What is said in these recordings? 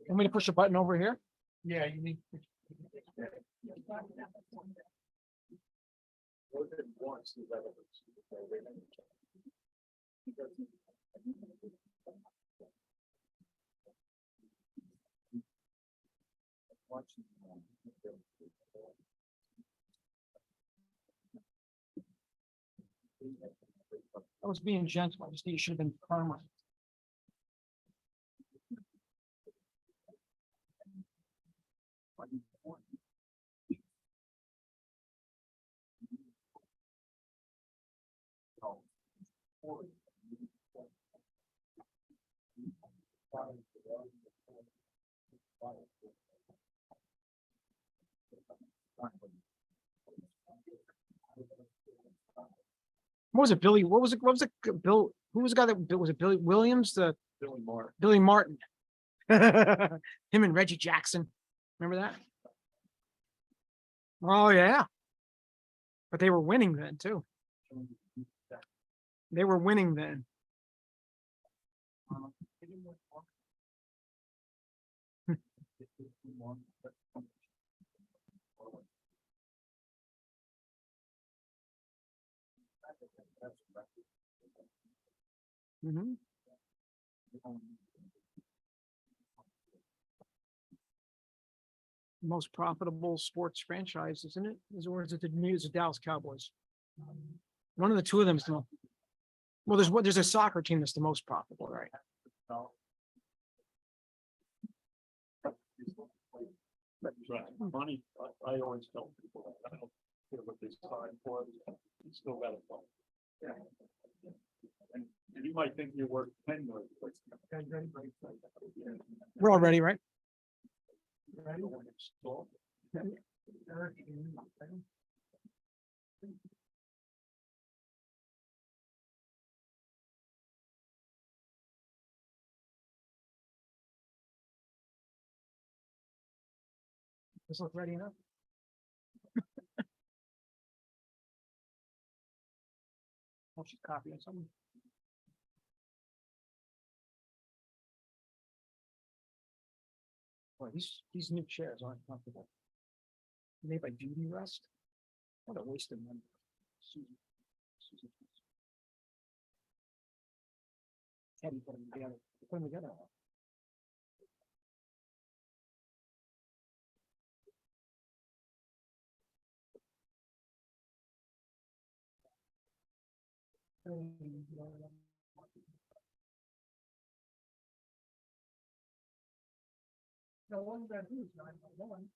Want me to push a button over here? Yeah, you need. I was being gentle. I just think you should have been firmer. What was it, Billy? What was it? What was it? Bill? Who was the guy that was it? Billy Williams? The Billy Martin. Billy Martin. Him and Reggie Jackson. Remember that? Oh yeah. But they were winning then too. They were winning then. Mhm. Most profitable sports franchise, isn't it? Or is it the Dallas Cowboys? One of the two of them is the. Well, there's a soccer team that's the most profitable, right? Right. Money, I always tell people that I don't care what they sign for, you still gotta play. And you might think you're worth 10 million. We're all ready, right? This look ready enough? I'll just copy it something. Boy, these new chairs aren't comfortable. Made by Beauty Rest. What a waste of money. Teddy put them together. Put them together. No one that who's 911.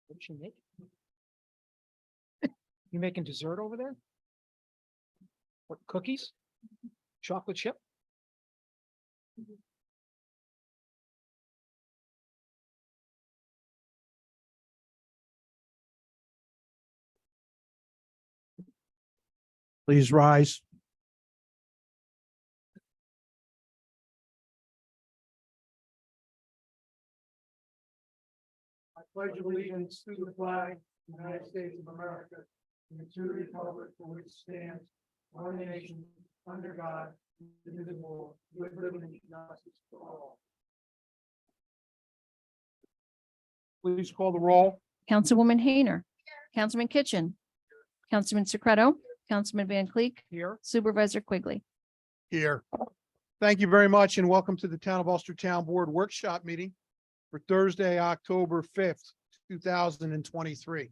What you make? You making dessert over there? What, cookies? Chocolate chip? Please rise. I pledge allegiance to the flag of the United States of America and to the republic for which it stands, one nation, under God, indivisible, with liberty and justice for all. Please call the roll. Councilwoman Hayner, Councilman Kitchen, Councilman Secreto, Councilman Van Cleek, Here, Supervisor Quigley. Here. Thank you very much and welcome to the Town of Ulster Town Board Workshop Meeting for Thursday, October 5th, 2023.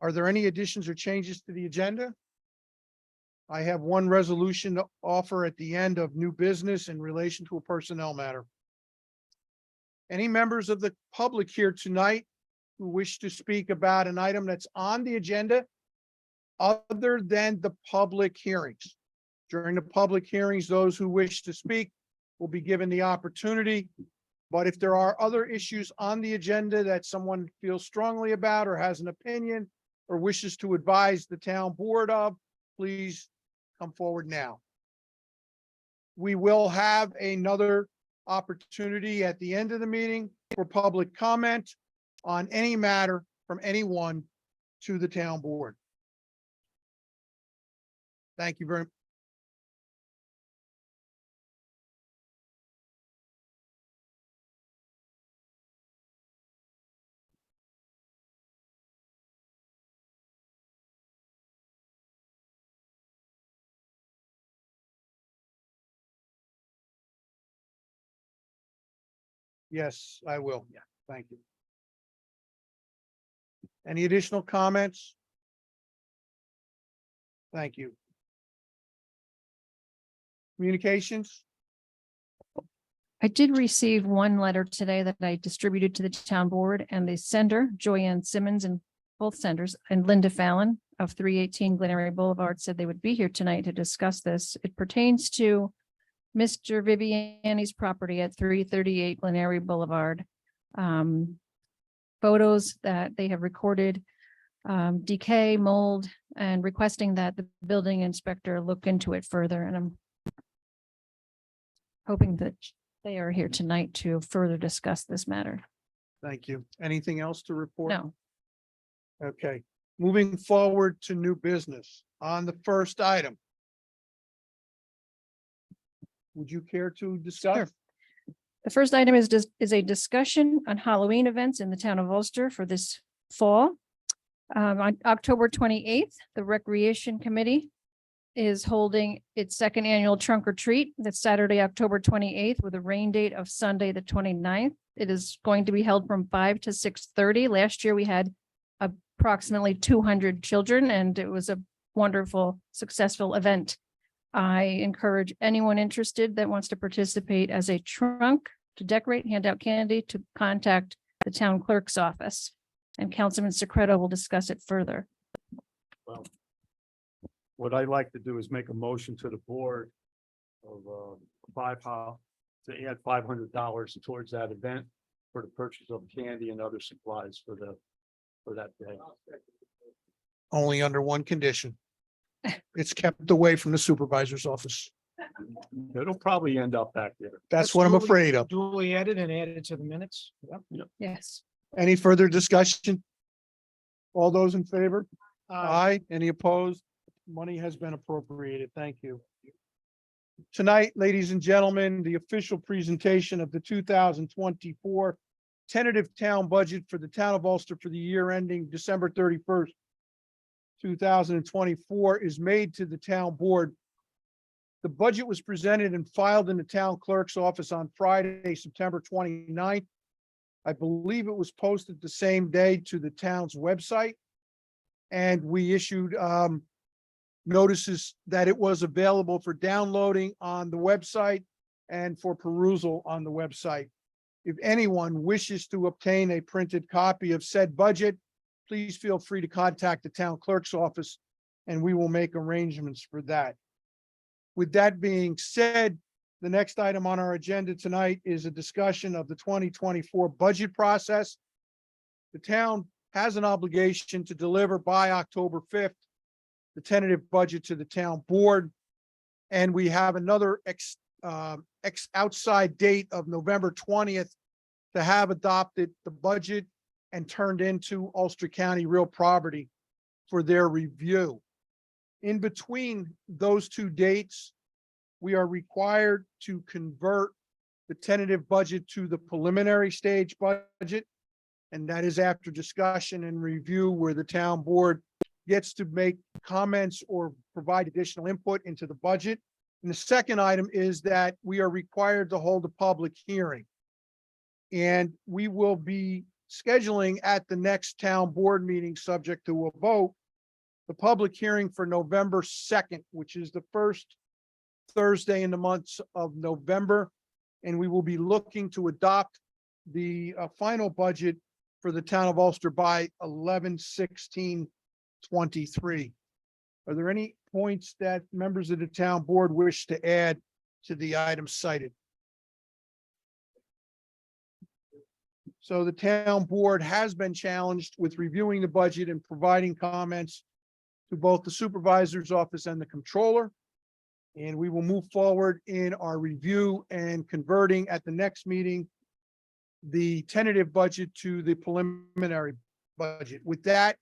Are there any additions or changes to the agenda? I have one resolution to offer at the end of new business in relation to a personnel matter. Any members of the public here tonight who wish to speak about an item that's on the agenda other than the public hearings? During the public hearings, those who wish to speak will be given the opportunity. But if there are other issues on the agenda that someone feels strongly about or has an opinion or wishes to advise the town board of, please come forward now. we will have another opportunity at the end of the meeting for public comment on any matter from anyone to the town board. Thank you very much. Yes, I will. Yeah, thank you. Any additional comments? Thank you. Communications? I did receive one letter today that I distributed to the town board, and the sender, Joyanne Simmons, and both senders, and Linda Fallon of 318 Glenary Boulevard, said they would be here tonight to discuss this. It pertains to Mr. Viviani's property at 338 Glenary Boulevard. Photos that they have recorded, decay, mold, and requesting that the building inspector look into it further. And I'm hoping that they are here tonight to further discuss this matter. Thank you. Anything else to report? No, Okay, moving forward to new business on the first item. Would you care to discuss? Sure. The first item is a discussion on Halloween events in the town of Ulster for this fall. On October 28th, the Recreation Committee is holding its second annual trunk or treat. That's Saturday, October 28th, with a rain date of Sunday, the 29th. It is going to be held from 5 to 6:30. Last year, we had approximately 200 children, and it was a wonderful, successful event. I encourage anyone interested that wants to participate as a trunk to decorate, hand out candy, to contact the town clerk's office. And Councilman Secreto will discuss it further. Well, what I'd like to do is make a motion to the board of to add $500 towards that event for the purchase of candy and other supplies for that day. Only under one condition. It's kept away from the supervisor's office. It'll probably end up back there. That's what I'm afraid of. Duly added and added to the minutes. Yep. Yes. Any further discussion? All those in favor? Aye. Any opposed? Money has been appropriated. Thank you. Tonight, ladies and gentlemen, the official presentation of the 2024 tentative town budget for the town of Ulster for the year ending December 31st, 2024 is made to the town board. The budget was presented and filed in the town clerk's office on Friday, September 29th. I believe it was posted the same day to the town's website. And we issued notices that it was available for downloading on the website and for perusal on the website. If anyone wishes to obtain a printed copy of said budget, please feel free to contact the town clerk's office and we will make arrangements for that. With that being said, the next item on our agenda tonight is a discussion of the 2024 budget process. The town has an obligation to deliver by October 5th the tentative budget to the town board. And we have another outside date of November 20th to have adopted the budget and turned into Ulster County real property for their review. In between those two dates, we are required to convert the tentative budget to the preliminary stage budget. And that is after discussion and review where the town board gets to make comments or provide additional input into the budget. And the second item is that we are required to hold a public hearing. And we will be scheduling at the next town board meeting, subject to a vote, the public hearing for November 2nd, which is the first Thursday in the month of November. And we will be looking to adopt the final budget for the town of Ulster by 11/16/23. Are there any points that members of the town board wish to add to the items cited? So the town board has been challenged with reviewing the budget and providing comments to both the supervisor's office and the controller. And we will move forward in our review and converting at the next meeting the tentative budget to the preliminary budget. With that,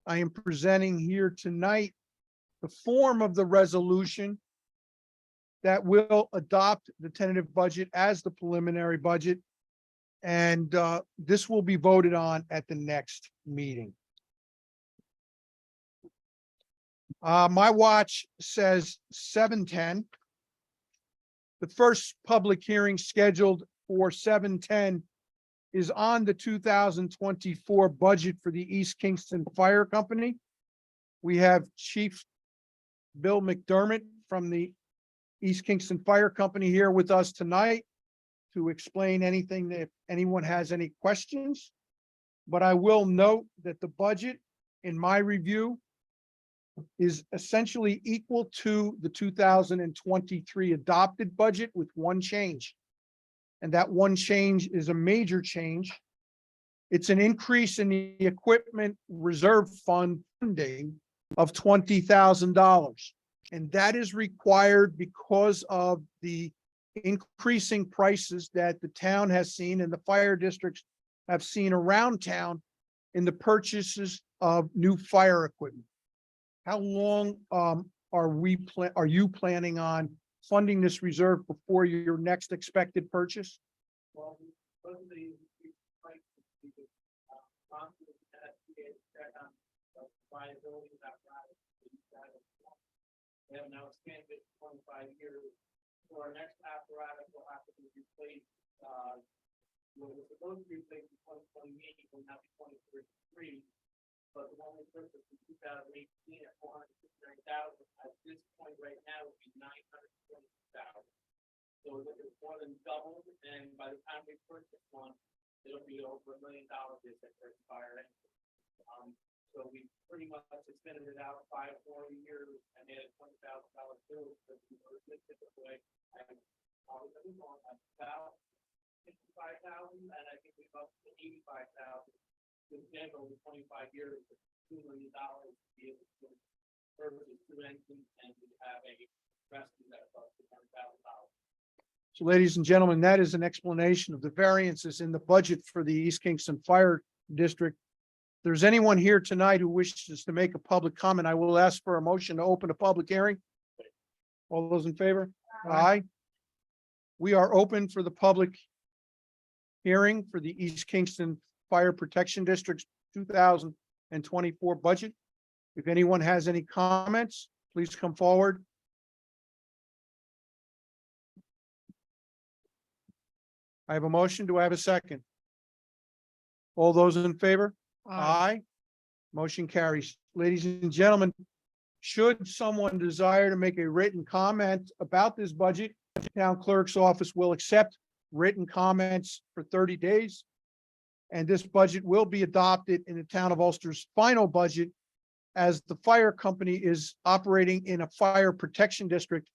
I am presenting here tonight the form of the resolution that will adopt the tentative budget as the preliminary budget. And this will be voted on at the next meeting. My watch says 7:10. The first public hearing scheduled for 7:10 is on the 2024 budget for the East Kingston Fire Company. We have Chief Bill McDermott from the East Kingston Fire Company here with us tonight to explain anything that if anyone has any questions. But I will note that the budget, in my review, is essentially equal to the 2023 adopted budget with one change. And that one change is a major change. It's an increase in the equipment reserve fund funding of $20,000. And that is required because of the increasing prices that the town has seen and the fire districts have seen around town in the purchases of new fire equipment. How long are you planning on funding this reserve before your next expected purchase? Well, both of these prices, we could, promptly check on the viability of that product. We have now expanded it to 25 years. So our next apparatus will have to be replaced, well, we're supposed to be replaced in 2028, will now be 2033. But the one we purchased in 2018 at 469,000, at this point right now would be 920,000. So it's more than doubled, and by the time we purchase one, it'll be over $1 million if it expires. So we pretty much extended it out 5 more years and added $20,000 to it. So we were typically about 55,000, and I think we've up to 85,000. In general, 25 years, $2 million to be able to purchase 2 engines and to have a rescue that's up to $10,000. So ladies and gentlemen, that is an explanation of the variances in the budget for the East Kingston Fire District. If there's anyone here tonight who wishes to make a public comment, I will ask for a motion to open a public hearing. All those in favor? Aye. We are open for the public hearing for the East Kingston Fire Protection District's 2024 budget. If anyone has any comments, please come forward. I have a motion. Do I have a second? All those in favor? Aye. Motion carries. Ladies and gentlemen, should someone desire to make a written comment about this budget, the town clerk's office will accept written comments for 30 days. And this budget will be adopted in the town of Ulster's final budget, as the fire company is operating in a fire protection district,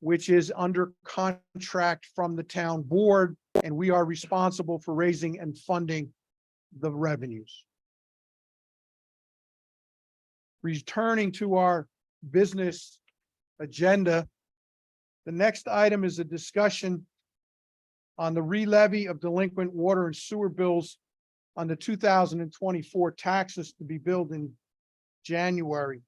which is under contract from the town board, and we are responsible for raising and funding the revenues. Returning to our business agenda, the next item is a discussion on the re-levy of delinquent water and sewer bills on the 2024 taxes to be billed in January.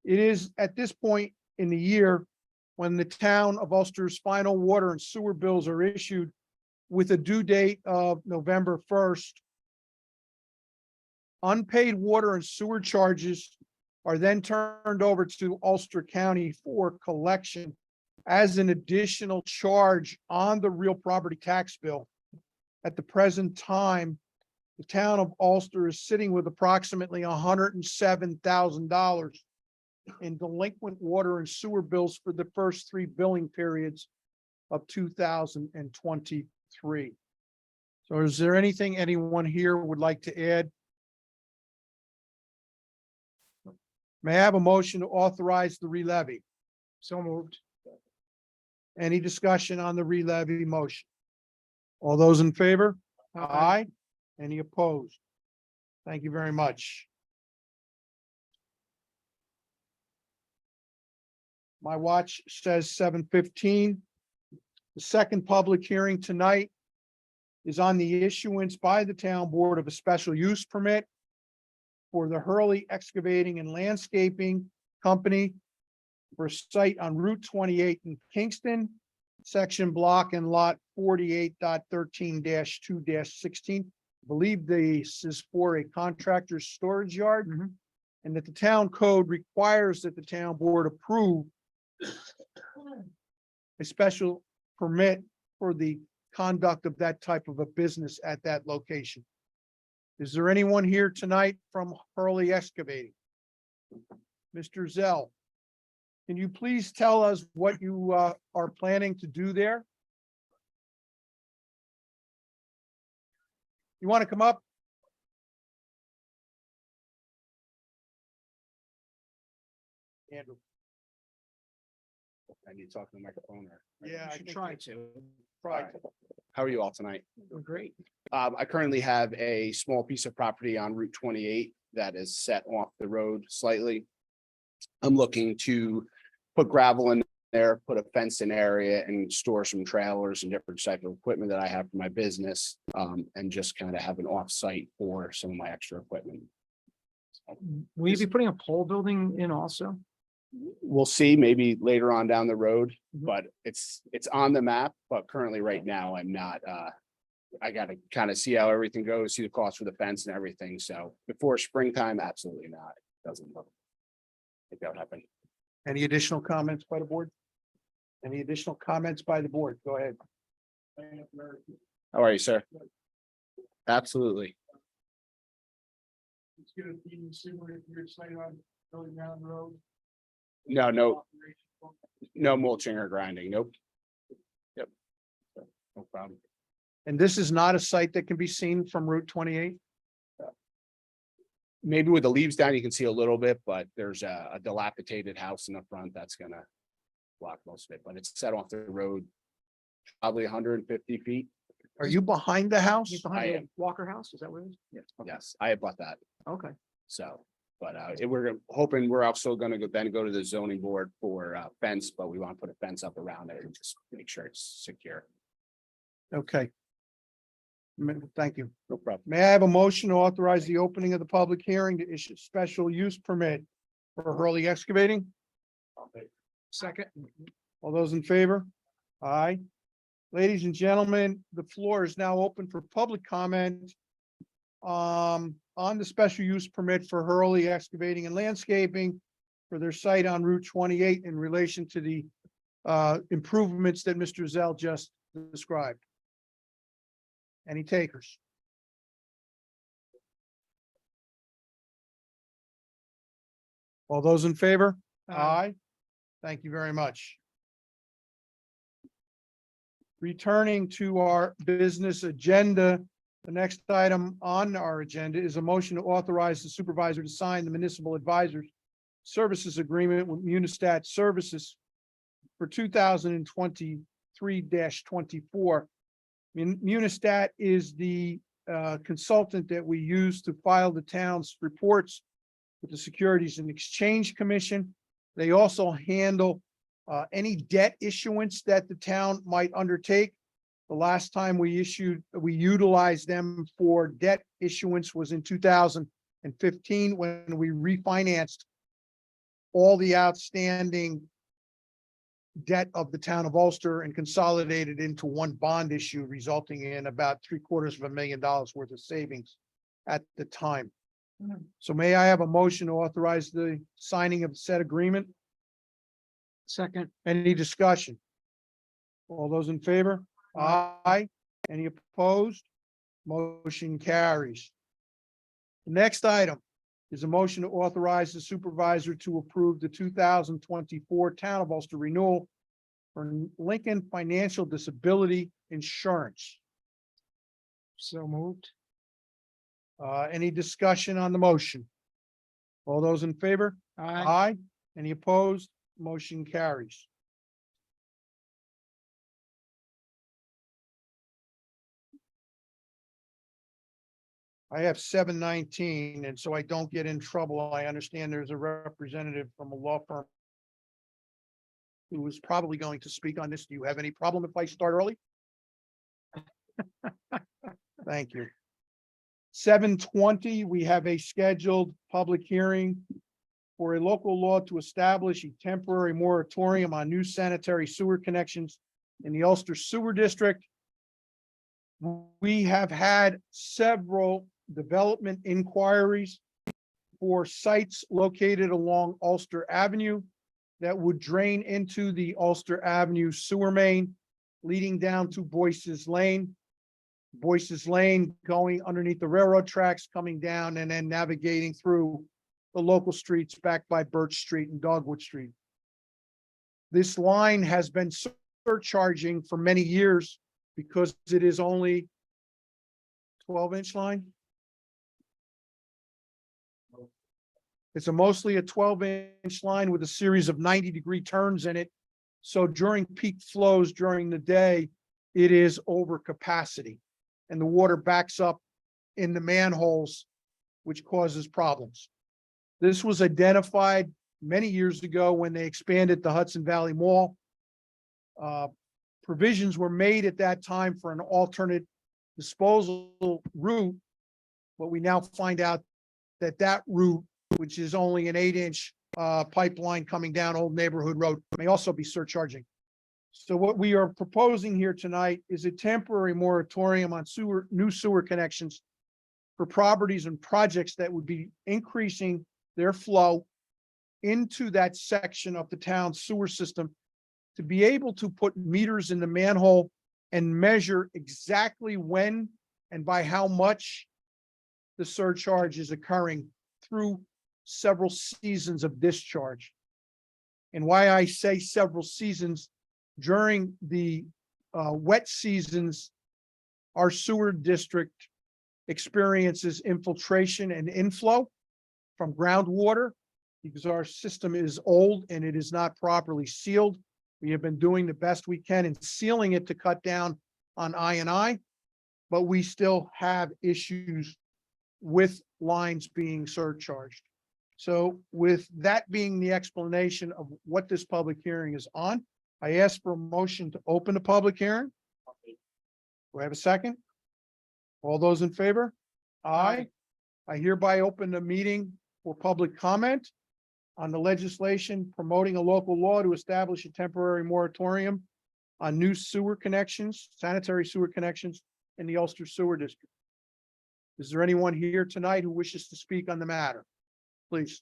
It is at this point in the year when the town of Ulster's final water and sewer bills are issued with a due date of November 1st. Unpaid water and sewer charges are then turned over to Ulster County for collection as an additional charge on the real property tax bill. At the present time, the town of Ulster is sitting with approximately $107,000 in delinquent water and sewer bills for the first 3 billing periods of 2023. So is there anything anyone here would like to add? May I have a motion to authorize the re-levy? So moved. Any discussion on the re-levy motion? All those in favor? Aye. Any opposed? Thank you very much. My watch says 7:15. The second public hearing tonight is on the issuance by the town board of a special use permit for the Hurley Excavating and Landscaping Company for a site on Route 28 in Kingston, section block and lot 48.13-2-16. I believe this is for a contractor's storage yard. And that the town code requires that the town board approve a special permit for the conduct of that type of a business at that location. Is there anyone here tonight from Hurley Excavating? Mr. Zell, can you please tell us what you are planning to do there? You want to come up? Andrew. I need to talk to the microphone or? Yeah, I should think try we- to. Right. How are you all tonight? Great. I currently have a small piece of property on Route 28 that is set off the road slightly. I'm looking to put gravel in there, put a fenced-in area and store some trailers and different type of equipment that I have for my business. And just kind of have an off-site for some of my extra equipment. Will you be putting a pole building in also? We'll see maybe later on down the road, Mhm. but it's on the map, but currently right now I'm not, I gotta kind of see how everything goes, see the cost for the fence and everything. So before springtime, absolutely not. Doesn't look. I think that'll happen. Any additional comments by the board? Any additional comments by the board? Go ahead. How are you, sir? Absolutely. It's gonna be similar to your site on going down the road. No, no mulching or grinding. Nope. Yep. No problem. And this is not a site that can be seen from Route 28? Maybe with the leaves down, you can see a little bit, but there's a dilapidated house in the front that's gonna block most of it, but it's set off the road. Probably 150 feet. Are you behind the house? He's I behind am. the Walker House, is that what it is? Yeah. Okay. Yes, I have bought that. Okay. So, but we're hoping we're also gonna go to the zoning board for fence, but we want to put a fence up around it and just make sure it's secure. Okay. Thank you. No problem. May I have a motion to authorize the opening of the public hearing to issue special use permit for Hurley Excavating? Second. All those in favor? Aye. Ladies and gentlemen, the floor is now open for public comment on the special use permit for Hurley Excavating and Landscaping for their site on Route 28 in relation to the improvements that Mr. Zell just described. Any takers? All those in favor? Aye. Thank you very much. Returning to our business agenda, the next item on our agenda is a motion to authorize the supervisor to sign the municipal advisors services agreement with Munistat Services for 2023-24. Munistat is the consultant that we use to file the town's reports with the Securities and Exchange Commission. They also handle any debt issuance that the town might undertake. The last time we utilized them for debt issuance was in 2015 when we refinanced all the outstanding debt of the town of Ulster and consolidated into one bond issue, resulting in about $750,000 worth of savings at the time. So may I have a motion to authorize the signing of said agreement? Second. Any discussion? All those in favor? Aye. Any opposed? Motion carries. The next item is a motion to authorize the supervisor to approve the 2024 Town of Ulster renewal for Lincoln Financial Disability Insurance. So moved. Any discussion on the motion? All those in favor? Aye. Any opposed? Motion carries. I have 7:19, and so I don't get in trouble, I understand there's a representative from a law firm who is probably going to speak on this. Do you have any problem if I start early? Thank you. 7:20, we have a scheduled public hearing for a local law to establish a temporary moratorium on new sanitary sewer connections in the Ulster Sewer District. We have had several development inquiries for sites located along Ulster Avenue that would drain into the Ulster Avenue sewer main leading down to Boyce's Lane. Boyce's Lane going underneath the railroad tracks, coming down and then navigating through the local streets back by Birch Street and Dogwood Street. This line has been surcharging for many years because it is only 12-inch line. It's mostly a 12-inch line with a series of 90-degree turns in it. So during peak flows during the day, it is over capacity and the water backs up in the manholes, which causes problems. This was identified many years ago when they expanded the Hudson Valley Mall. Provisions were made at that time for an alternate disposal route, but we now find out that that route, which is only an 8-inch pipeline coming down Old Neighborhood Road, may also be surcharging. So what we are proposing here tonight is a temporary moratorium on new sewer connections for properties and projects that would be increasing their flow into that section of the town's sewer system to be able to put meters in the manhole and measure exactly when and by how much the surcharge is occurring through several seasons of discharge. And why I say several seasons, during the wet seasons, our sewer district experiences infiltration and inflow from groundwater because our system is old and it is not properly sealed. We have been doing the best we can in sealing it to cut down on I&I, but we still have issues with lines being surcharged. So with that being the explanation of what this public hearing is on, I ask for a motion to open the public hearing. Do I have a second? All those in favor? Aye. I hereby open the meeting for public comment on the legislation promoting a local law to establish a temporary moratorium on new sewer connections, sanitary sewer connections in the Ulster Sewer District. Is there anyone here tonight who wishes to speak on the matter? Please.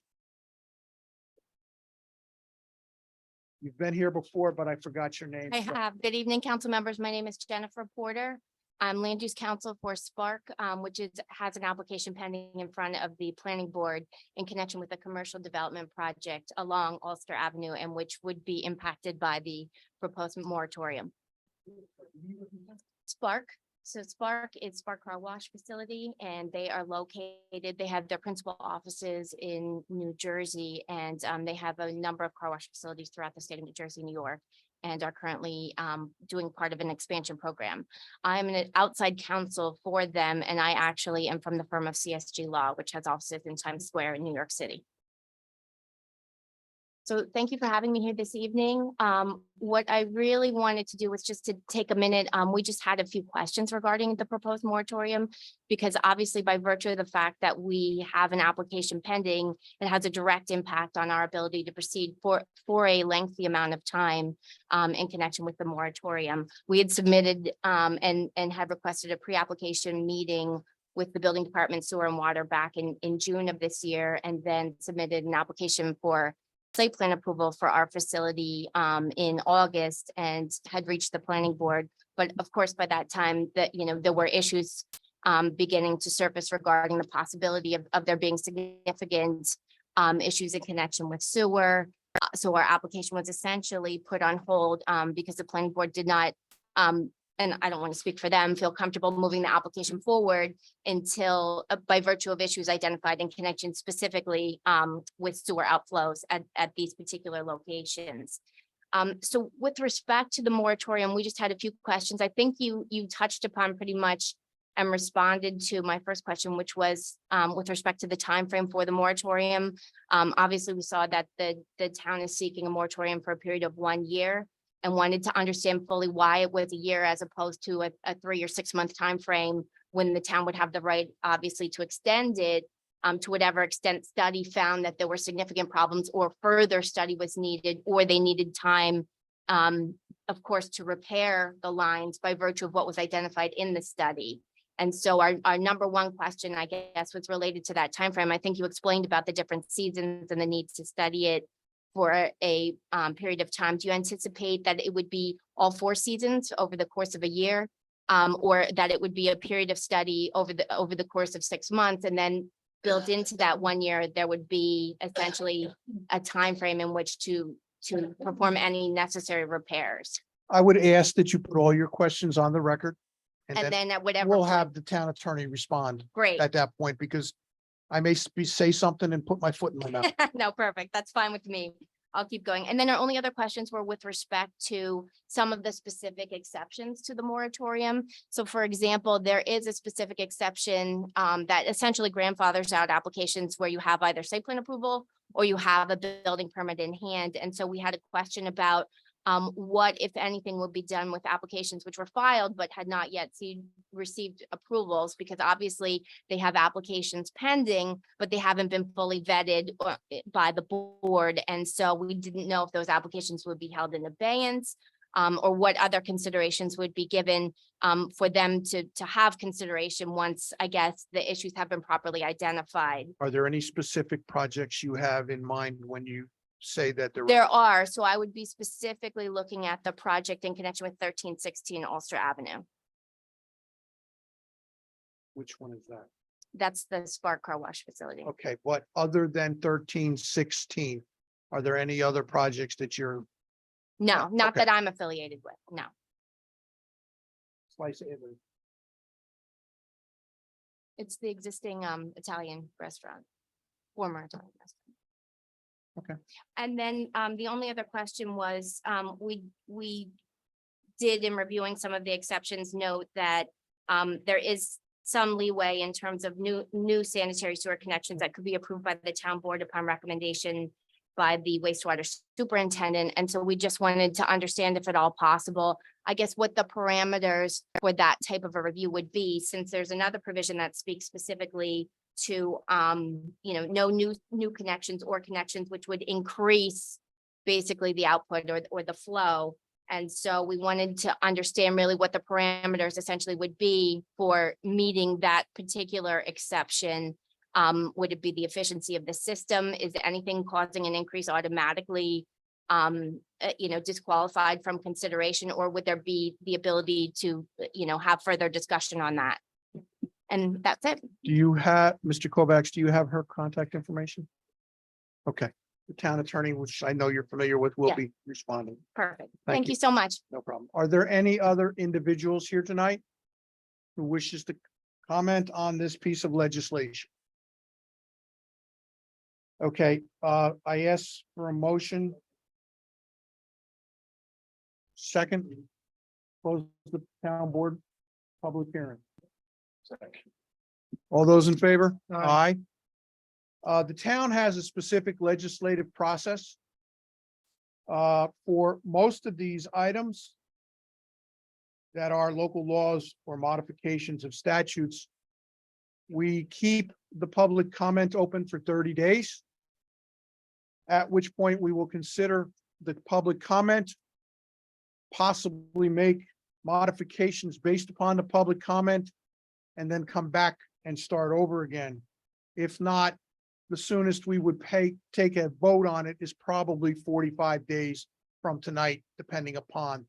You've been here before, but I forgot your name. I have. Good evening, council members. My name is Jennifer Porter. I'm land use counsel for Spark, which has an application pending in front of the planning board in connection with a commercial development project along Ulster Avenue and which would be impacted by the proposed moratorium. Spark. So Spark is Spark Car Wash Facility and they are located, they have their principal offices in New Jersey and they have a number of car wash facilities throughout the state of New Jersey, New York, and are currently doing part of an expansion program. I'm an outside counsel for them and I actually am from the firm of CSG Law, which has offices in Times Square in New York City. So thank you for having me here this evening. What I really wanted to do was just to take a minute. We just had a few questions regarding the proposed moratorium, because obviously by virtue of the fact that we have an application pending, it has a direct impact on our ability to proceed for a lengthy amount of time in connection with the moratorium. We had submitted and had requested a pre-application meeting with the building department, sewer and water back in June of this year, and then submitted an application for site plan approval for our facility in August and had reached the planning board. But of course, by that time that, there were issues beginning to surface regarding the possibility of there being significant issues in connection with sewer. So our application was essentially put on hold because the planning board did not, and I don't want to speak for them, feel comfortable moving the application forward until by virtue of issues identified in connection specifically with sewer outflows at these particular locations. So with respect to the moratorium, we just had a few questions. I think you touched upon pretty much and responded to my first question, which was with respect to the time frame for the moratorium. Obviously, we saw that the town is seeking a moratorium for a period of 1 year and wanted to understand fully why it was a year as opposed to a 3 or 6 month time frame when the town would have the right, obviously, to extend it to whatever extent study found that there were significant problems or further study was needed, or they needed time, of course, to repair the lines by virtue of what was identified in the study. And so our number one question, I guess, was related to that timeframe. I think you explained about the different seasons and the need to study it for a period of time. Do you anticipate that it would be all 4 seasons over the course of a year? Or that it would be a period of study over the course of 6 months, and then built into that 1 year, there would be essentially a time frame in which to perform any necessary repairs. I would ask that you put all your questions on the record. And And then then at whatever. we'll point- have the town attorney respond Great. at that point, because I may say something and put my foot in my mouth. No, perfect. That's fine with me. I'll keep going. And then our only other questions were with respect to some of the specific exceptions to the moratorium. So for example, there is a specific exception that essentially grandfathers out applications where you have either site plan approval or you have a building permit in hand. And so we had a question about what, if anything, would be done with applications which were filed but had not yet received approvals, because obviously they have applications pending, but they haven't been fully vetted by the board. And so we didn't know if those applications would be held in abeyance or what other considerations would be given for them to have consideration once, I guess, the issues have been properly identified. Are there any specific projects you have in mind when you say that There are, so I would be specifically looking at the project in connection with 1316 Ulster Avenue. Which one is that? That's the Spark Car Wash facility. Okay, but other than 1316, are there any other projects that you're? No, not okay. that I'm affiliated with, no. It's the existing Italian restaurant, former Italian restaurant. Okay. And then the only other question was, we did, in reviewing some of the exceptions, note that there is some leeway in terms of new sanitary sewer connections that could be approved by the town board upon recommendation by the wastewater superintendent. And so we just wanted to understand, if at all possible, I guess, what the parameters for that type of a review would be, since there's another provision that speaks specifically to, no new connections or connections which would increase basically the output or the flow. And so we wanted to understand really what the parameters essentially would be for meeting that particular exception. Would it be the efficiency of the system? Is anything causing an increase automatically, disqualified from consideration, or would there be the ability to, have further discussion on that? And that's it. Do you have, Mr. Kovacs, do you have her contact information? Okay, the town attorney, which I know you're familiar with, will Yeah. be responding. Perfect. Thank Thank you. you so much. No problem. Are there any other individuals here tonight who wishes to comment on this piece of legislation? Okay, I ask for a motion. Second, close the town board public hearing. All those in favor? Aye. The town has a specific legislative process for most of these items that are local laws or modifications of statutes. We keep the public comment open for 30 days. At which point we will consider the public comment, possibly make modifications based upon the public comment, and then come back and start over again. If not, the soonest we would take a vote on it is probably 45 days from tonight, depending upon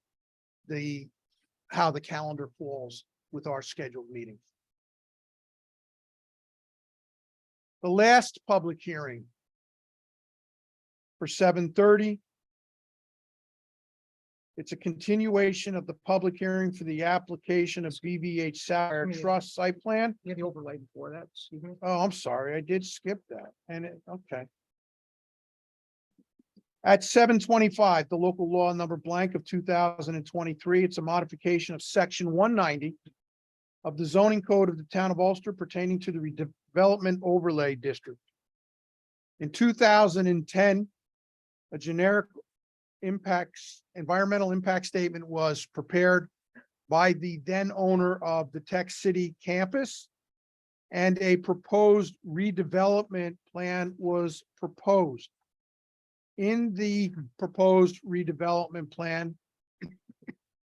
how the calendar falls with our scheduled meetings. The last public hearing for 7:30. It's a continuation of the public hearing for the application of BVH Sapphire Trust site plan. You had the overlay before that, excuse me. Oh, I'm sorry, I did skip that. Okay. At 7:25, the local law number blank of 2023, it's a modification of section 190 of the zoning code of the town of Ulster pertaining to the redevelopment overlay district. In 2010, a generic environmental impact statement was prepared by the then owner of the Tech City campus, and a proposed redevelopment plan was proposed. In the proposed redevelopment plan,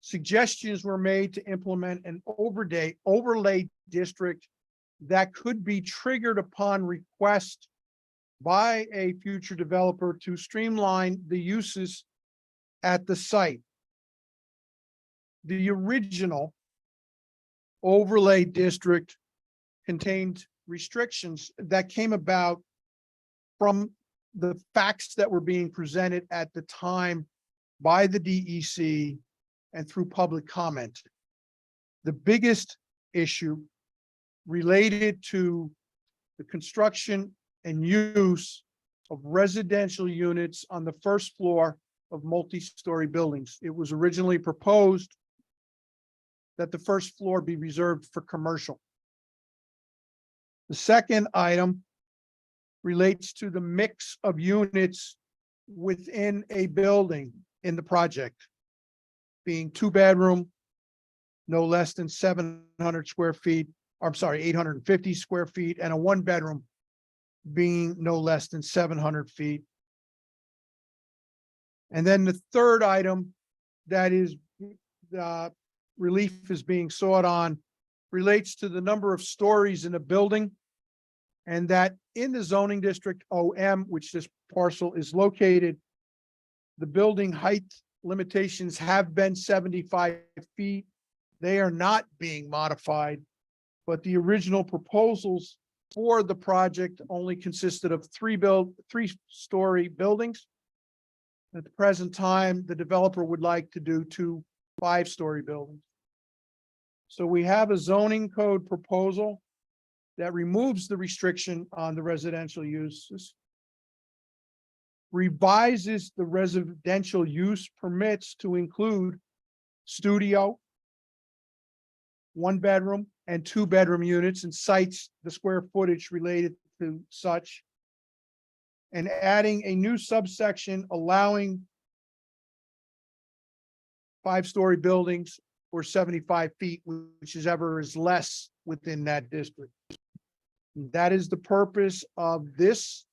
suggestions were made to implement an overlay district that could be triggered upon request by a future developer to streamline the uses at the site. The original overlay district contained restrictions that came about from the facts that were being presented at the time by the DEC and through public comment. The biggest issue related to the construction and use of residential units on the first floor of multi-story buildings. It was originally proposed that the first floor be reserved for commercial. The second item relates to the mix of units within a building in the project, being 2-bedroom, no less than 700 square feet, I'm sorry, 850 square feet, and a 1-bedroom being no less than 700 feet. And then the third item that is relief is being sought on relates to the number of stories in a building, and that in the zoning district OM, which this parcel is located, the building height limitations have been 75 feet. They are not being modified, but the original proposals for the project only consisted of 3-story buildings. At the present time, the developer would like to do 2 5-story buildings. So we have a zoning code proposal that removes the restriction on the residential uses, revises the residential use permits to include studio, 1-bedroom and 2-bedroom units, and cites the square footage related to such, and adding a new subsection allowing 5-story buildings or 75 feet, which is ever is less within that district. That is the purpose of this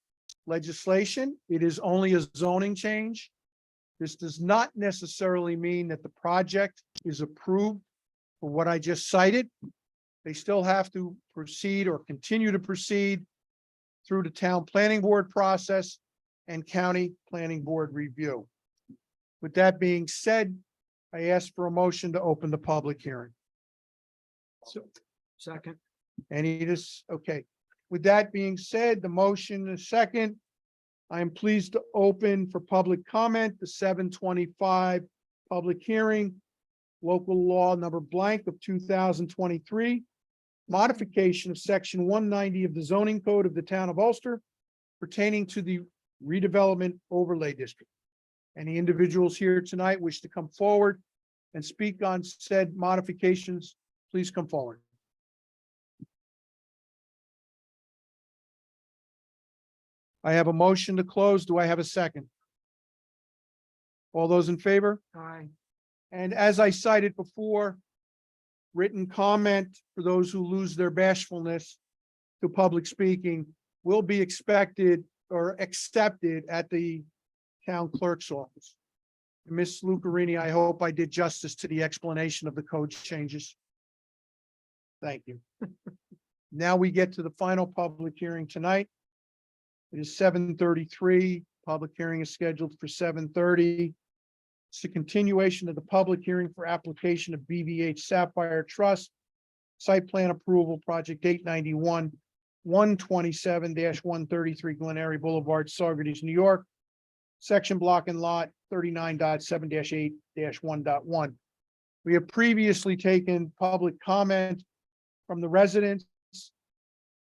legislation. It is only a zoning change. This does not necessarily mean that the project is approved for what I just cited. They still have to proceed or continue to proceed through the town planning board process and county planning board review. With that being said, I ask for a motion to open the public hearing. Second. Okay. With that being said, the motion is second. I am pleased to open for public comment, the 7:25 public hearing, local law number blank of 2023, modification of section 190 of the zoning code of the town of Ulster pertaining to the redevelopment overlay district. Any individuals here tonight wish to come forward and speak on said modifications, please come forward. I have a motion to close. Do I have a second? All those in favor? Aye. And as I cited before, written comment for those who lose their bashfulness to public speaking will be expected or accepted at the town clerk's office. Ms. Lucarini, I hope I did justice to the explanation of the code changes. Thank you. Now we get to the final public hearing tonight. It is 7:33. Public hearing is scheduled for 7:30. It's a continuation of the public hearing for application of BVH Sapphire Trust. Site plan approval, project 891, 127-133 Glen Eyrie Boulevard, Saugerties, New York. Section block and lot 39.7-8-1.1. We have previously taken public comment from the residents.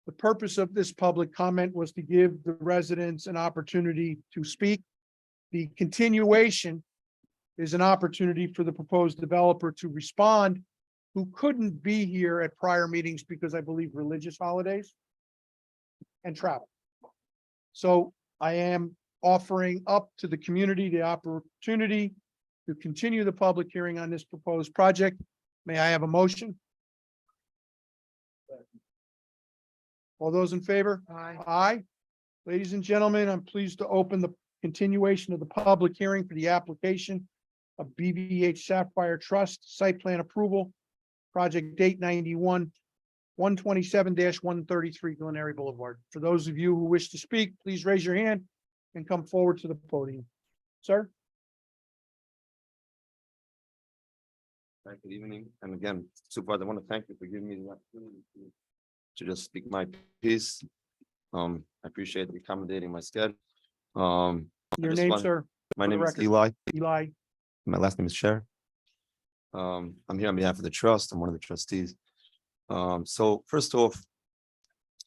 The purpose of this public comment was to give the residents an opportunity to speak. The continuation is an opportunity for the proposed developer to respond who couldn't be here at prior meetings because I believe religious holidays and travel. So I am offering up to the community the opportunity to continue the public hearing on this proposed project. May I have a motion? All those in favor? Aye. Aye. Ladies and gentlemen, I'm pleased to open the continuation of the public hearing for the application of BVH Sapphire Trust Site Plan Approval, Project date 127-133 Glenary Boulevard. For those of you who wish to speak, please raise your hand and come forward to the podium. Sir? Hi, good evening. And again, Supervisor, I want to thank you for giving me the opportunity to just speak my piece. I appreciate you accommodating my schedule. Your just name, want- sir? My For the name is record. Eli. Eli. My last name is Sher. I'm here on behalf of the trust. I'm one of the trustees. So first off,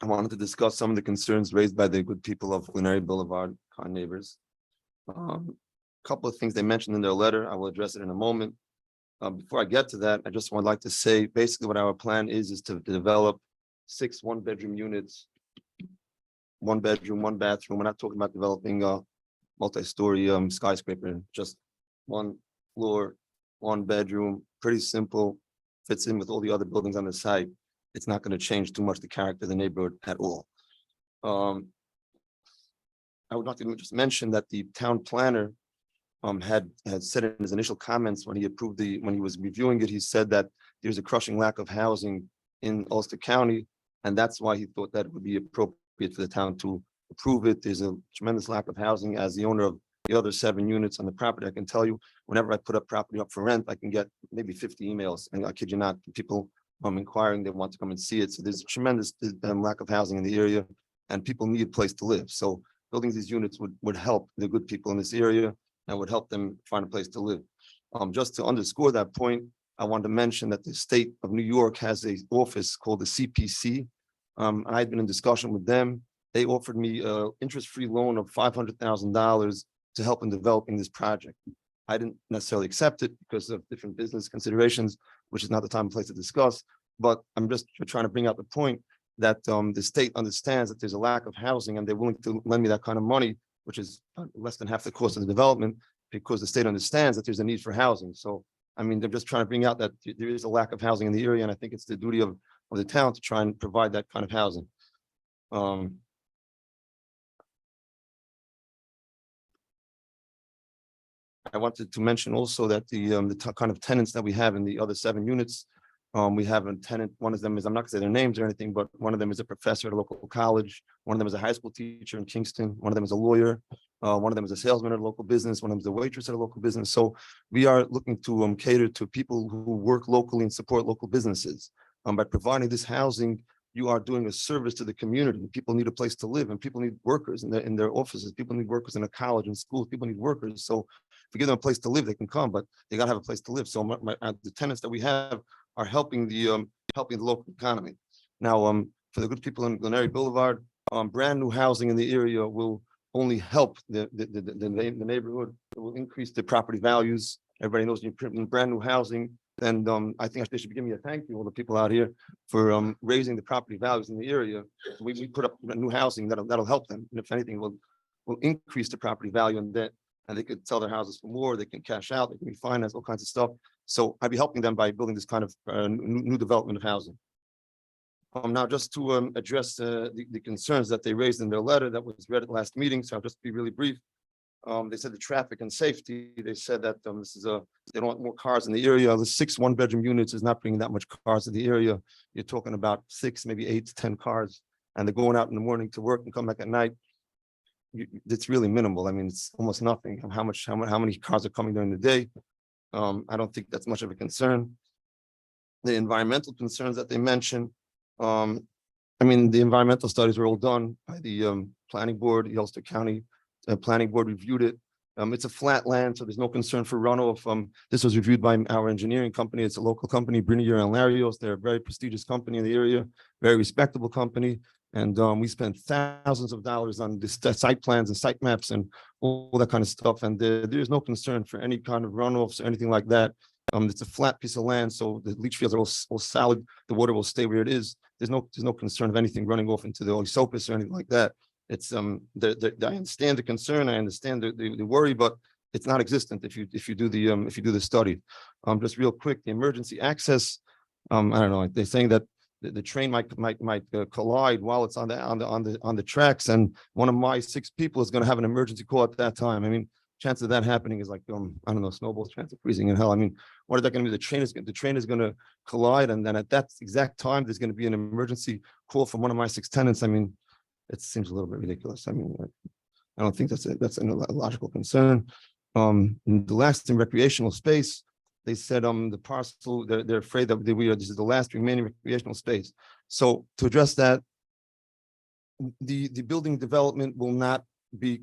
I wanted to discuss some of the concerns raised by the good people of Glenary Boulevard, our neighbors. Couple of things they mentioned in their letter. I will address it in a moment. Before I get to that, I just would like to say, basically what our plan is to develop 6 one-bedroom units. 1 bedroom, 1 bathroom. We're not talking about developing a multi-story skyscraper, just 1 floor, 1 bedroom, pretty simple, fits in with all the other buildings on the site. It's not going to change too much the character of the neighborhood at all. I would like to just mention that the town planner had said in his initial comments when he approved when he was reviewing it, he said that there's a crushing lack of housing in Ulster County, and that's why he thought that it would be appropriate for the town to approve it. There's a tremendous lack of housing. As the owner of the other 7 units on the property, I can tell you, whenever I put up property up for rent, I can get maybe 50 emails, and I kid you not, people inquiring, they want to come and see it. So there's a tremendous lack of housing in the area, and people need a place to live. So building these units would help the good people in this area and would help them find a place to live. Just to underscore that point, I wanted to mention that the state of New York has an office called the CPC. I've been in discussion with them. They offered me an interest-free loan of $500,000 to help in developing this project. I didn't necessarily accept it because of different business considerations, which is not the time and place to discuss. But I'm just trying to bring out the point that the state understands that there's a lack of housing and they're willing to lend me that kind of money, which is less than half the cost of the development, because the state understands that there's a need for housing. So, I mean, they're just trying to bring out that there is a lack of housing in the area, and I think it's the duty of the town to try and provide that kind of housing. I wanted to mention also that the kind of tenants that we have in the other 7 units, we have a tenant, one of them is, I'm not gonna say their names or anything, but one of them is a professor at a local college. One of them is a high school teacher in Kingston. One of them is a lawyer. One of them is a salesman at a local business. One of them is a waitress at a local business. So we are looking to cater to people who work locally and support local businesses. By providing this housing, you are doing a service to the community. People need a place to live, and people need workers in their offices. People need workers in a college and schools. People need workers. So if we give them a place to live, they can come, but they gotta have a place to live. So the tenants that we have are helping the local economy. Now, for the good people in Glenary Boulevard, brand new housing in the area will only help the neighborhood. It will increase the property values. Everybody knows you put in brand new housing. And I think they should be giving me a thank you, all the people out here, for raising the property values in the area. We put up new housing that'll help them. And if anything, will increase the property value, and they could sell their houses for more. They can cash out. They can refinance, all kinds of stuff. So I'd be helping them by building this kind of new development of housing. Now, just to address the concerns that they raised in their letter that was read at the last meeting, so I'll just be really brief. They said the traffic and safety. They said that they don't want more cars in the area. The 6 one-bedroom units is not bringing that much cars in the area. You're talking about 6, maybe 8 to 10 cars, and they're going out in the morning to work and come back at night. It's really minimal. I mean, it's almost nothing. How many cars are coming during the day? I don't think that's much of a concern. The environmental concerns that they mentioned. I mean, the environmental studies were all done by the planning board. The Ulster County Planning Board reviewed it. It's a flat land, so there's no concern for runoff. This was reviewed by our engineering company. It's a local company, Brinier and Larios. They're a very prestigious company in the area, very respectable company. And we spent thousands of dollars on this site plans and site maps and all that kind of stuff. And there's no concern for any kind of runoffs or anything like that. It's a flat piece of land, so the leach fields are all solid. The water will stay where it is. There's no concern of anything running off into the Olisopus or anything like that. It's, I understand the concern, I understand the worry, but it's not existent if you do the study. Just real quick, the emergency access, I don't know, they're saying that the train might collide while it's on the tracks, and one of my 6 people is gonna have an emergency call at that time. I mean, chance of that happening is like, I don't know, snowballs, chance of freezing in hell. I mean, what is that gonna be? The train is gonna collide, and then at that exact time, there's gonna be an emergency call from one of my 6 tenants. I mean, it seems a little bit ridiculous. I mean, I don't think that's a logical concern. And the last in recreational space, they said, the parcel, they're afraid that this is the last remaining recreational space. So to address that, the building development will not be,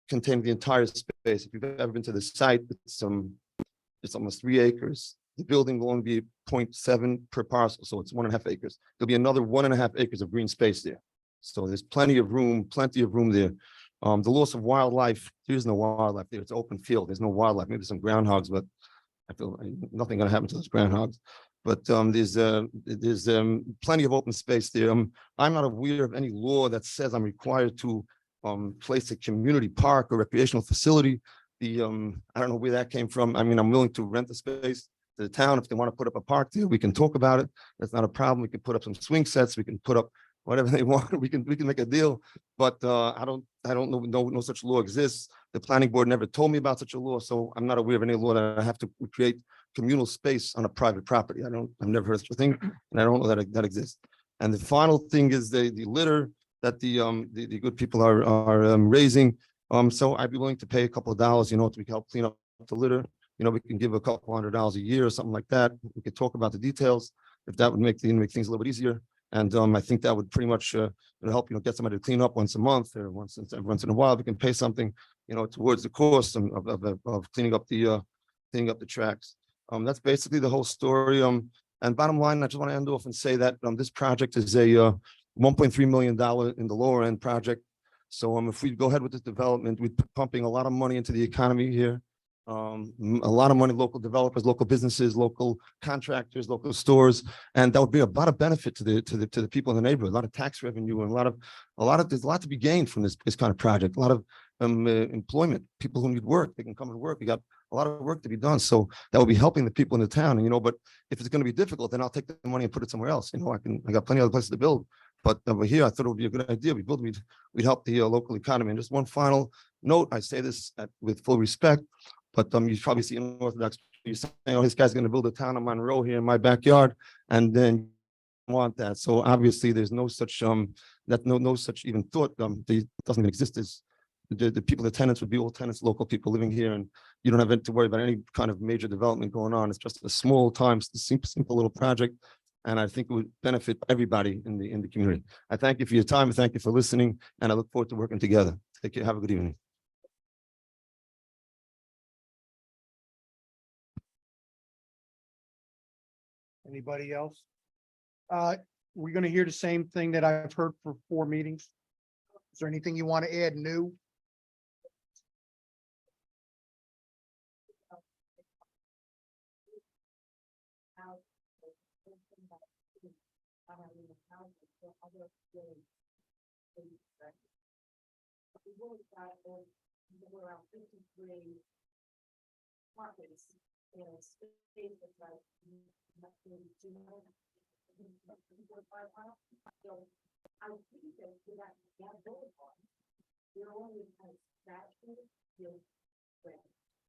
contain the entire space. If you've ever been to the site, it's almost 3 acres. The building will only be 0.7 per parcel, so it's 1.5 acres. There'll be another 1.5 acres of green space there. So there's plenty of room there. The loss of wildlife, there's no wildlife there. It's open field. There's no wildlife. Maybe some groundhogs, but I feel nothing gonna happen to those groundhogs. But there's plenty of open space there. I'm not aware of any law that says I'm required to place a community park or recreational facility. I don't know where that came from. I mean, I'm willing to rent the space to the town. If they want to put up a park there, we can talk about it. That's not a problem. We can put up some swing sets. We can put up whatever they want. We can make a deal. But I don't know, no such law exists. The planning board never told me about such a law, so I'm not aware of any law that I have to create communal space on a private property. I've never heard such a thing, and I don't know that exists. And the final thing is the litter that the good people are raising. So I'd be willing to pay a couple of dollars, to help clean up the litter. We can give a couple $100 a year or something like that. We could talk about the details if that would make things a little bit easier. And I think that would pretty much help, get somebody to clean up once a month or once in a while. We can pay something, towards the cost of cleaning up the tracks. That's basically the whole story. And bottom line, I just want to end off and say that this project is a $1.3 million in the lower end project. So if we go ahead with this development, we're pumping a lot of money into the economy here. A lot of money, local developers, local businesses, local contractors, local stores, and that would be a lot of benefit to the people in the neighborhood. A lot of tax revenue and there's a lot to be gained from this kind of project. A lot of employment, people who need work, they can come and work. We got a lot of work to be done, so that will be helping the people in the town. And but if it's going to be difficult, then I'll take the money and put it somewhere else. I got plenty of other places to build, but over here, I thought it would be a good idea. We'd help the local economy. And just one final note, I say this with full respect. But you probably see in Orthodox, you saying, "Oh, this guy's going to build a town on Monroe here in my backyard," and then want that. So obviously, there's no such no such even thought. It doesn't even exist. As the people, the tenants would be all tenants, local people living here, and you don't have to worry about any kind of major development going on. It's just a small time, simple little project, and I think it would benefit everybody in the community. I thank you for your time. I thank you for listening, and I look forward to working together. Take care. Have a good evening. Anybody else? We're gonna hear the same thing that I've heard for 4 meetings. Is there anything you want to add new?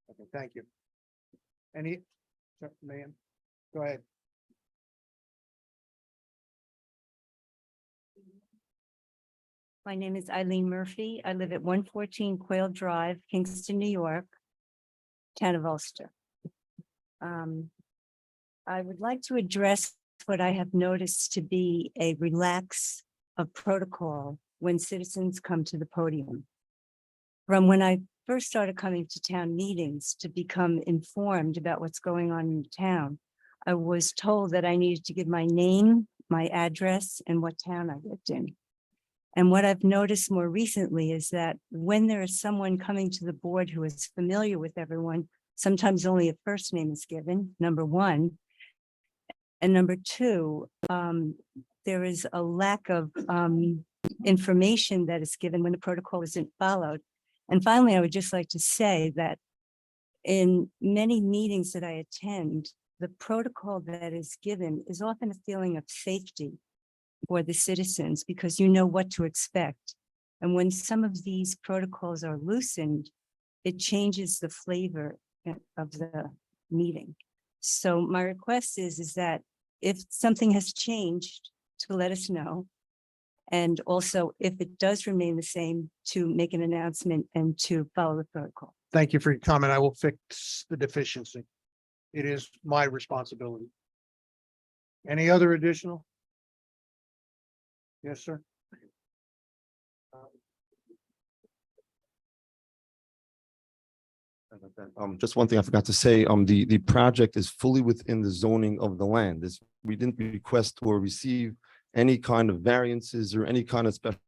Okay, thank you. Ma'am, go ahead. My name is Eileen Murphy. I live at 114 Quail Drive, Kingston, New York, town of Ulster. I would like to address what I have noticed to be a relax of protocol when citizens come to the podium. From when I first started coming to town meetings to become informed about what's going on in the town, I was told that I needed to give my name, my address, and what town I lived in. And what I've noticed more recently is that when there is someone coming to the board who is familiar with everyone, Sometimes only a first name is given, number one. And number two, there is a lack of information that is given when the protocol isn't followed. And finally, I would just like to say that in many meetings that I attend, the protocol that is given is often a feeling of safety for the citizens because you know what to expect. And when some of these protocols are loosened, it changes the flavor of the meeting. So my request is that if something has changed, to let us know. And also, if it does remain the same, to make an announcement and to follow the protocol. Thank you for your comment. I will fix the deficiency. It is my responsibility. Any other additional? Yes, sir. Just one thing I forgot to say, the project is fully within the zoning of the land. We didn't request or receive any kind of variances or any kind of special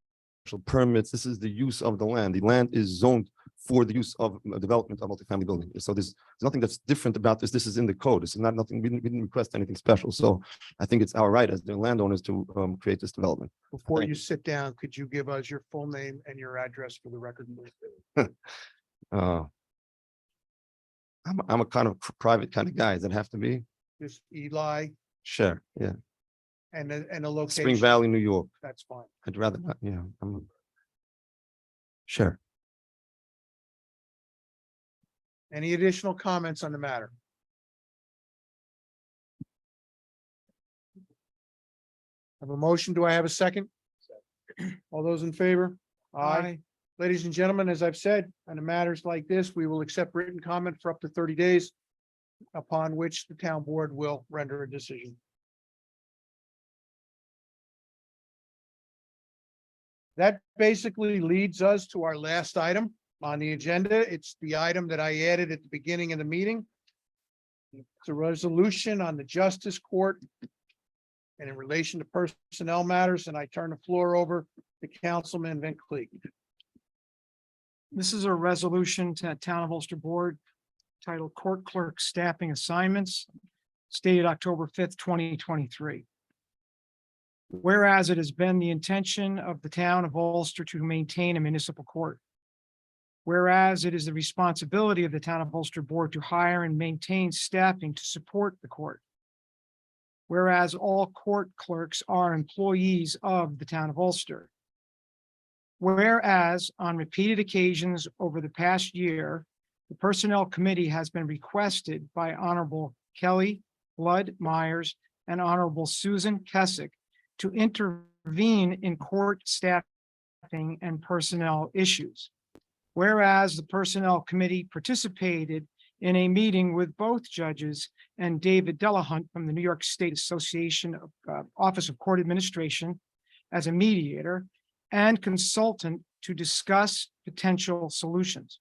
permits. This is the use of the land. The land is zoned for the use of development of multifamily building. So there's nothing that's different about this. This is in the code. This is not nothing, we didn't request anything special. So I think it's our right as the landowners to create this development. Before Thank you sit down, could you give us your full name and your address for the record? Please? I'm a kind of private kind of guy. Does it have to be? Just Eli Sure, yeah. and a location. Spring Valley, New York. That's fine. I'd rather not, yeah. Sure. Any additional comments on the matter? Have a motion. Do I have a second? All those in favor? Aye. Ladies and gentlemen, as I've said, on the matters like this, we will accept written comment for up to 30 days, upon which the town board will render a decision. That basically leads us to our last item on the agenda. It's the item that I added at the beginning of the meeting. It's a resolution on the Justice Court and in relation to personnel matters, and I turn the floor over to Councilman Van Cleek. This is a resolution to Town of Ulster Board titled Court Clerk Staffing Assignments, stated October 5th, 2023. Whereas it has been the intention of the town of Ulster to maintain a municipal court. Whereas it is the responsibility of the Town of Ulster Board to hire and maintain staffing to support the court. Whereas all court clerks are employees of the Town of Ulster. Whereas on repeated occasions over the past year, the Personnel Committee has been requested by Honorable Kelly Flood Myers and Honorable Susan Kessick to intervene in court staffing and personnel issues. Whereas the Personnel Committee participated in a meeting with both judges and David Delahunt from the New York State Association of Office of Court Administration as a mediator and consultant to discuss potential solutions.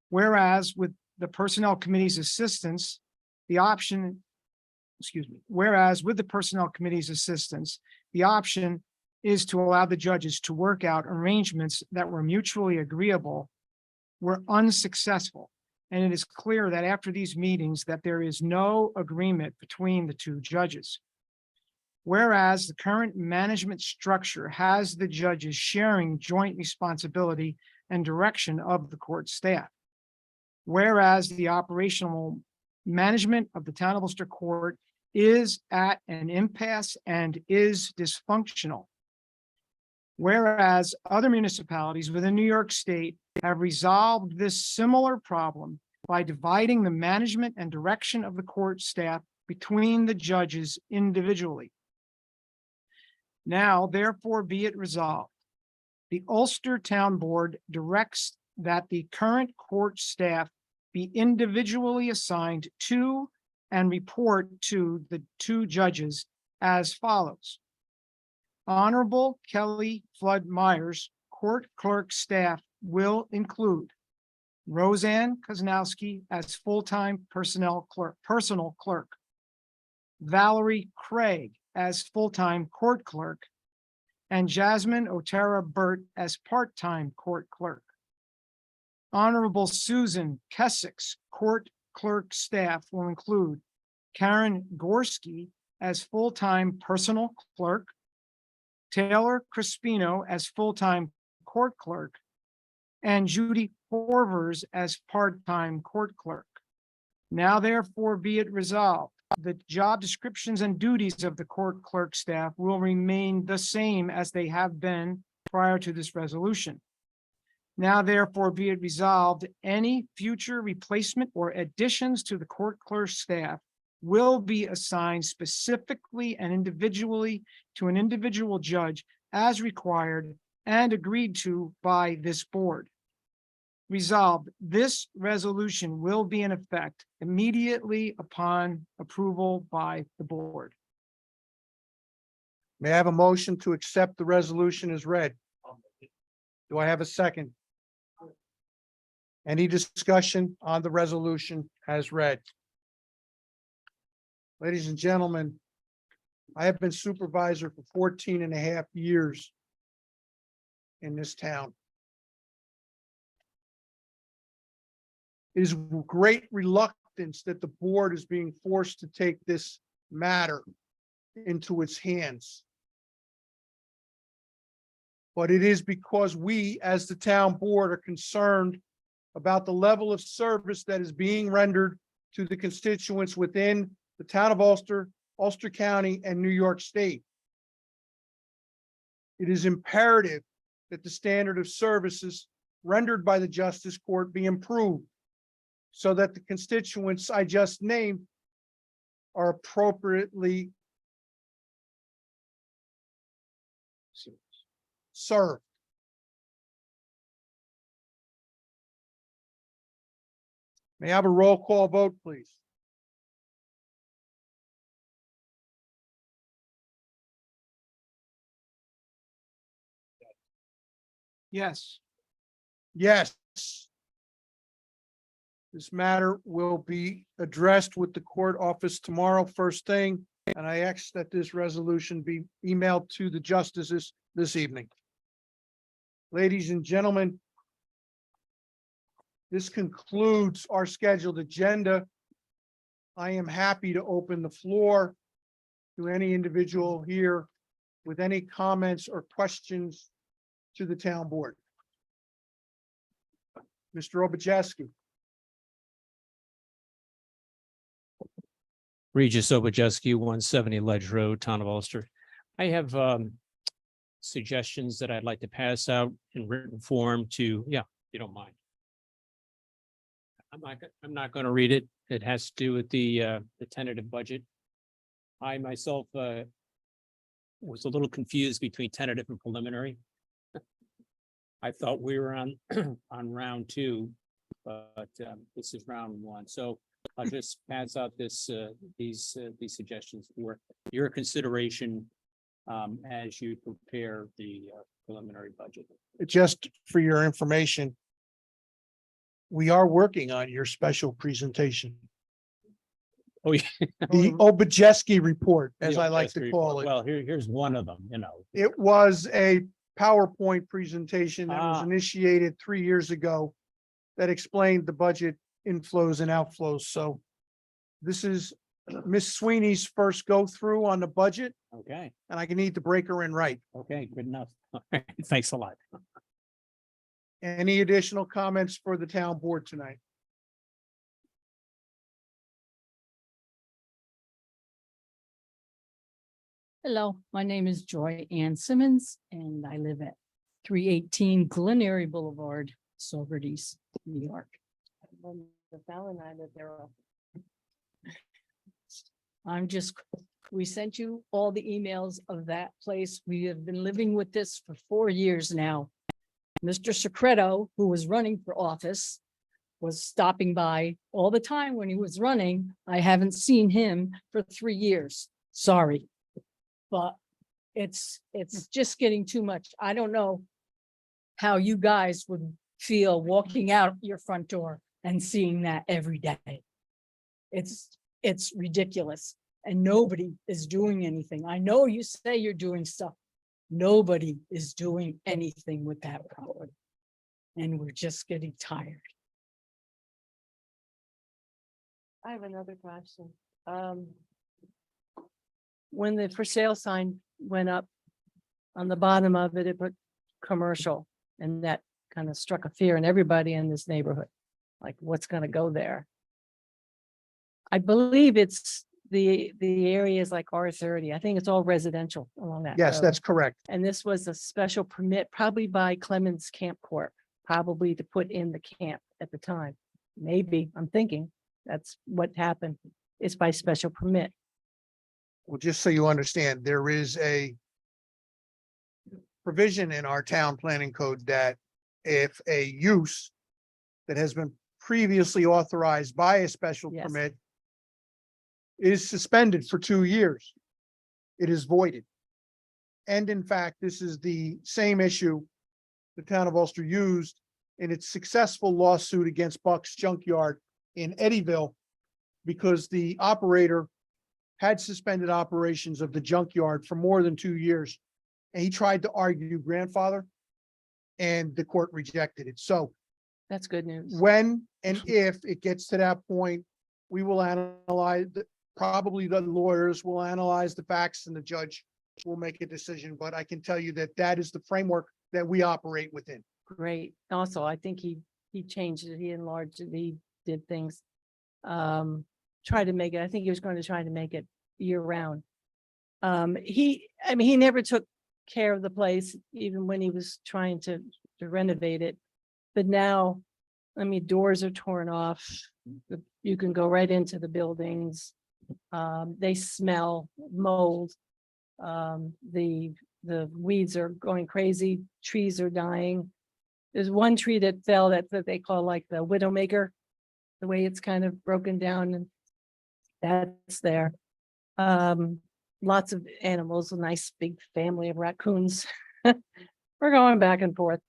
Whereas with the Personnel Committee's assistance, whereas with the Personnel Committee's assistance, the option is to allow the judges to work out arrangements that were mutually agreeable were unsuccessful. And it is clear that after these meetings that there is no agreement between the two judges. Whereas the current management structure has the judges sharing joint responsibility and direction of the court staff. Whereas the operational management of the Town of Ulster Court is at an impasse and is dysfunctional. Whereas other municipalities within New York State have resolved this similar problem by dividing the management and direction of the court staff between the judges individually. Now, therefore, be it resolved. The Ulster Town Board directs that the current court staff be individually assigned to and report to the two judges as follows. Honorable Kelly Flood Myers, court clerk staff will include Roseanne Koznowski as full-time personal clerk, Valerie Craig as full-time court clerk, and Jasmine Otera Burt as part-time court clerk. Honorable Susan Keswick's court clerk staff will include Karen Gorski as full-time personal clerk, Taylor Crispino as full-time court clerk, and Judy Horvers as part-time court clerk. Now therefore be it resolved, the job descriptions and duties of the court clerk staff will remain the same as they have been prior to this resolution. Now therefore be it resolved, any future replacement or additions to the court clerk staff will be assigned specifically and individually to an individual judge as required and agreed to by this board. Resolved, this resolution will be in effect immediately upon approval by the board. May I have a motion to accept the resolution as read? Do I have a second? Any discussion on the resolution as read? Ladies and gentlemen, I have been supervisor for 14 and a half years in this town. It is with great reluctance that the board is being forced to take this matter into its hands. But it is because we, as the town board, are concerned about the level of service that is being rendered to the constituents within the town of Ulster, Ulster County, and New York State. It is imperative that the standard of services rendered by the Justice Court be improved so that the constituents I just named are appropriately served. May I have a roll call vote, please? Yes. Yes. This matter will be addressed with the court office tomorrow first thing, and I ask that this resolution be emailed to the justices this evening. Ladies and gentlemen, this concludes our scheduled agenda. I am happy to open the floor to any individual here with any comments or questions to the town board. Mr. Obajeski. Regis Obajeski, 170 Ledge Road, Town of Ulster. I have suggestions that I'd like to pass out in written form to, yeah, if you don't mind. I'm not going to read it. It has to do with the tentative budget. I myself was a little confused between tentative and preliminary. I thought we were on on round two, but this is round one. So I'll just pass out these suggestions for your consideration as you prepare the preliminary budget. Just for your information, we are working on your special presentation, Oh, yeah. the Obajeski report, as Yeah, I like that's to very call cool. it. Well, here's one of them, you know. It was a PowerPoint presentation that was Ah. initiated 3 years ago that explained the budget inflows and outflows. So this is Miss Sweeney's first go through on the budget, Okay, and I need to break her in right. okay, good enough. Thanks a lot. Any additional comments for the town board tonight? Hello, my name is Joy Ann Simmons and I live at 318 Glen Boulevard, Saugerties, New York. We sent you all the emails of that place. We have been living with this for 4 years now. Mr. Secreto, who was running for office, was stopping by all the time when he was running. I haven't seen him for 3 years. Sorry. But it's just getting too much. I don't know how you guys would feel walking out your front door and seeing that every day. It's ridiculous and nobody is doing anything. I know you say you're doing stuff. Nobody is doing anything with that property. And we're just getting tired. I have another question. When the for sale sign went up, on the bottom of it, it put commercial, and that kind of struck a fear in everybody in this neighborhood. Like, what's gonna go there? I believe it's the areas like R30. I think it's all residential along that. Yes, road. that's correct. And this was a special permit, probably by Clemens Camp Corp, probably to put in the camp at the time. Maybe, I'm thinking, that's what happened. It's by special permit. Well, just so you understand, there is a provision in our town planning code that if a use that has been previously authorized by a special Yes. permit is suspended for 2 years, it is voided. And in fact, this is the same issue the town of Ulster used in its successful lawsuit against Buck's Junkyard in Eddyville, because the operator had suspended operations of the junkyard for more than 2 years. And he tried to argue grandfather, and the court rejected it. So That's good news. when and if it gets to that point, we will analyze, probably the lawyers will analyze the facts and the judge will make a decision. But I can tell you that that is the framework that we operate within. Great. Also, I think he changed it, he enlarged it, he did things. Tried to make it, I think he was going to try to make it year round. He never took care of the place, even when he was trying to renovate it. But now, doors are torn off. You can go right into the buildings. They smell mold. The weeds are going crazy, trees are dying. There's one tree that fell that they call like the widowmaker, the way it's kind of broken down, and that's there. Lots of animals, a nice big family of raccoons. We're going back and forth.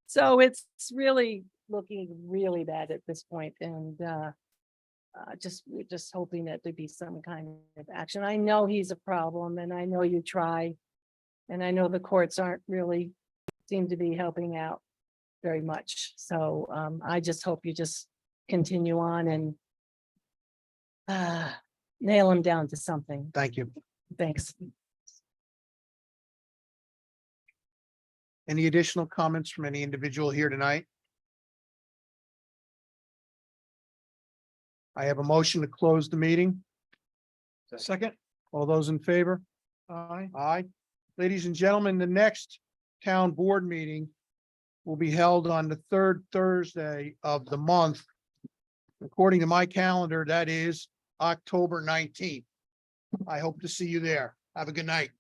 So it's really looking really bad at this point, and we're just hoping that there'd be some kind of action. I know he's a problem, and I know you try, and I know the courts aren't really seem to be helping out very much. So I just hope you just continue on and nail him down to something. Thank you. Thanks. Any additional comments from any individual here tonight? I have a motion to close the meeting. Second, All those in favor? aye. Aye. Ladies and gentlemen, the next town board meeting will be held on the third Thursday of the month. According to my calendar, that is October 19th. I hope to see you there. Have a good night.